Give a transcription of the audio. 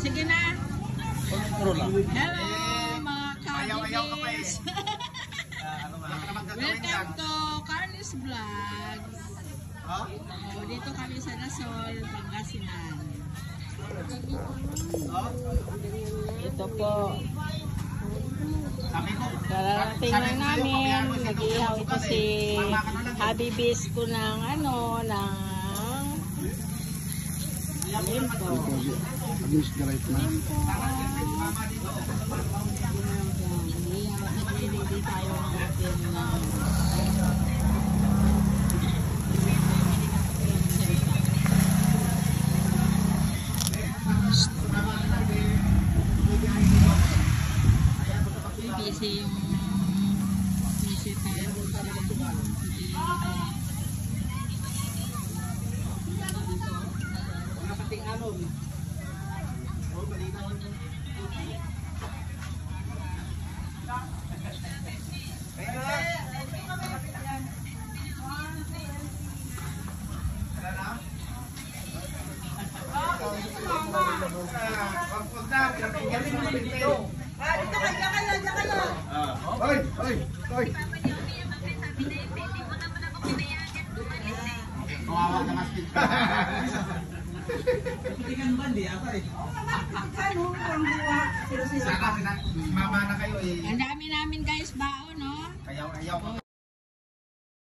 Sige na. Puro lang. Hello mga Ayaw ka pa eh. kabibis. Welcome to Carly's Vlogs. Dito kami sa Nasol, Pangasinan. Ito po. Kararating lang namin. Nag-ihaw ito si Habibis ko ng limpo. Naglilidi tayo ng ating busy yung busy tayo Hoy! Kawawa na mas pizza. Kapitikan ba? Hindi ako eh. Mama na kayo eh. Ang dami namin guys baon, no? Ayaw.